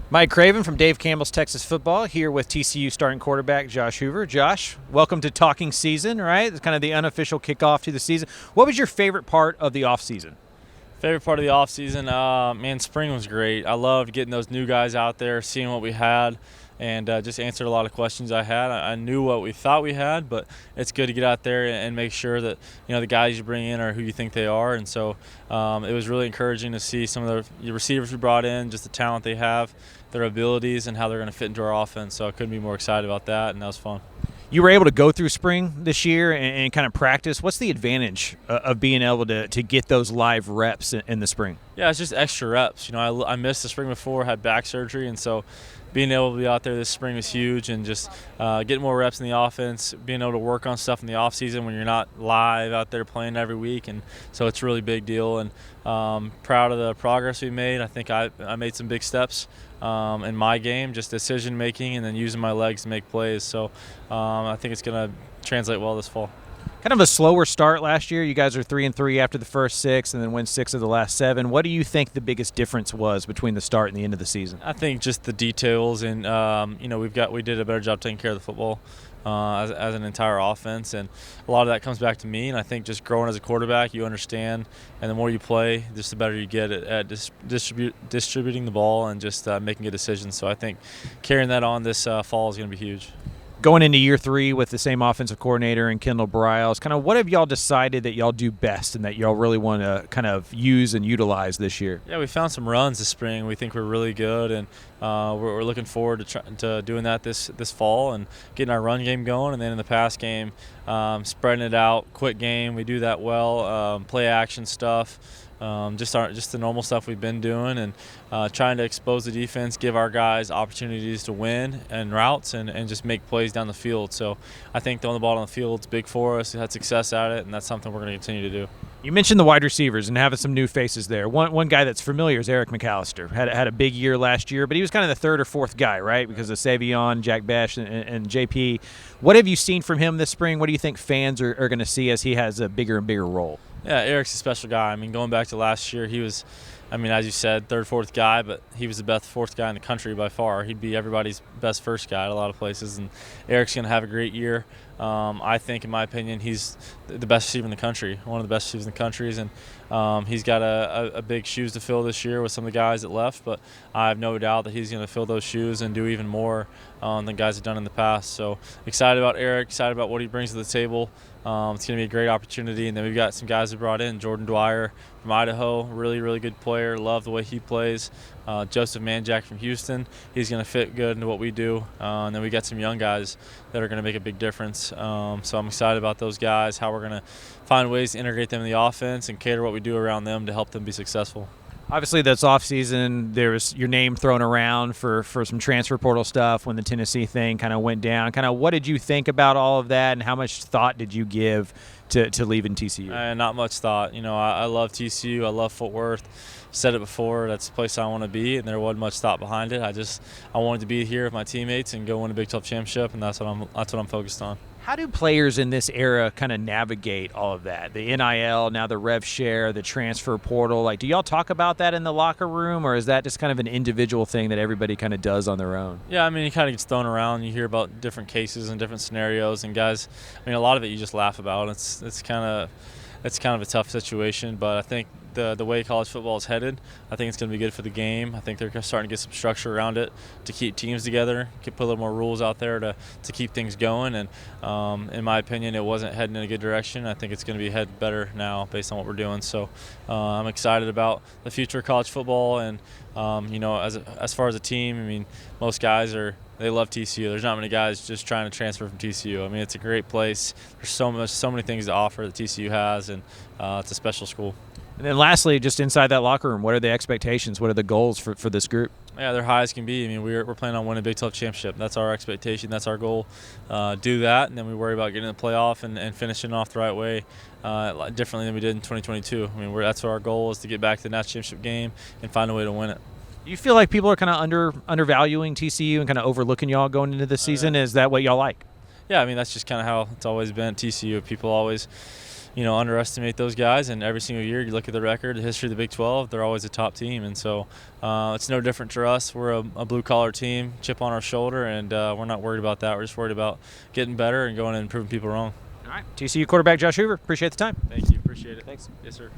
Mike Craven from Dave Campbell's Texas Football here with TCU starting quarterback Josh Hoover. Josh, welcome to Talking Season, right? It's kind of the unofficial kickoff to the season. What was your favorite part of the offseason? Favorite part of the offseason, man, spring was great. I loved getting those new guys out there, seeing what we had, and just answered a lot of questions I had. I knew what we thought we had, but it's good to get out there and make sure that the guys you bring in are who you think they are. And so it was really encouraging to see some of the receivers we brought in, just the talent they have, their abilities, and how they're going to fit into our offense. So I couldn't be more excited about that, and that was fun. You were able to go through spring this year and kind of practice. What's the advantage of being able to get those live reps in the spring? Yeah, it's just extra reps. I missed the spring before, had back surgery, and so being able to be out there this spring was huge, and just getting more reps in the offense, being able to work on stuff in the off season when you're not live out there playing every week, and so it's a really big deal. And proud of the progress we made. I think I made some big steps in my game, just decision making and then using my legs to make plays. So I think it's going to translate well this fall. Kind of a slower start last year. You guys are 3-3 after the first 6 and then win 6 of the last 7. What do you think the biggest difference was between the start and the end of the season? I think just the details, and we did a better job taking care of the football as an entire offense, and a lot of that comes back to me. And I think just growing as a quarterback, you understand, and the more you play, just the better you get at distributing the ball and just making good decisions. So I think carrying that on this fall is going to be huge. Going into year 3 with the same offensive coordinator and Kendall Briles, kind of what have y'all decided that y'all do best and that y'all really want to kind of use and utilize this year? Yeah, we found some runs this spring. We think we're really good, and we're looking forward to doing that this fall and getting our run game going. And then in the pass game, spreading it out, quick game. We do that well. Play action stuff. Just the normal stuff we've been doing, and trying to expose the defense, give our guys opportunities to win and routes, and just make plays down the field. So I think throwing the ball on the field is big for us. We had success at it, and that's something we're going to continue to do. You mentioned the wide receivers and having some new faces there. One guy that's familiar is Eric McAllister. Had a big year last year, but he was kind of the third or fourth guy, right? Because of Savion, Jack Besh, and JP. What have you seen from him this spring? What do you think fans are going to see as he has a bigger and bigger role? Yeah, Eric's a special guy. I mean, going back to last year, he was, as you said, third, fourth guy, but he was the best fourth guy in the country by far. He'd be everybody's best first guy at a lot of places, and Eric's going to have a great year. I think, in my opinion, he's the best receiver in the country, one of the best receivers in the country, and he's got a big shoes to fill this year with some of the guys that left, but I have no doubt that he's going to fill those shoes and do even more than guys have done in the past. So excited about Eric, excited about what he brings to the table. It's going to be a great opportunity. And then we've got some guys we brought in. Jordan Dwyer from Idaho, really, really good player. Love the way he plays. Joseph Manjack from Houston. He's going to fit good into what we do. And then we got some young guys that are going to make a big difference. So I'm excited about those guys, how we're going to find ways to integrate them in the offense and cater what we do around them to help them be successful. Obviously, this offseason, there was your name thrown around for some transfer portal stuff when the Tennessee thing kind of went down. Kind of what did you think about all of that, and how much thought did you give to leaving TCU? Not much thought. I love TCU. I love Fort Worth. Said it before, that's the place I want to be, and there wasn't much thought behind it. I wanted to be here with my teammates and go win a Big 12 championship, and that's what I'm focused on. How do players in this era kind of navigate all of that? The NIL, now the rev share, the transfer portal. Like, do y'all talk about that in the locker room, or is that just kind of an individual thing that everybody kind of does on their own? Yeah, it kind of gets thrown around. You hear about different cases and different scenarios, and guys, a lot of it you just laugh about. It's kind of a tough situation, but I think the way college football is headed, I think it's going to be good for the game. I think they're starting to get some structure around it to keep teams together, put a little more rules out there to keep things going. And in my opinion, it wasn't heading in a good direction. I think it's going to be headed better now based on what we're doing. So I'm excited about the future of college football. And as far as a team, most guys they love TCU. There's not many guys just trying to transfer from TCU. It's a great place. There's so many things to offer that TCU has, and it's a special school. And then lastly, just inside that locker room, what are the expectations? What are the goals for this group? Yeah, they're high as can be. We're planning on winning a Big 12 championship. That's our expectation. That's our goal. Do that, and then we worry about getting in the playoff and finishing off the right way, differently than we did in 2022. That's what our goal is, to get back to the national championship game and find a way to win it. Do you feel like people are kind of undervaluing TCU and kind of overlooking y'all going into this season? Is that what y'all like? Yeah, that's just kind of how it's always been at TCU. People always underestimate those guys. And every single year, you look at the record, the history of the Big 12, they're always a top team. And so it's no different for us. We're a blue-collar team, chip on our shoulder, and we're not worried about that. We're just worried about getting better and going in and proving people wrong. All right. TCU quarterback Josh Hoover, appreciate the time. Thank you. Appreciate it. Thanks. Yes, sir.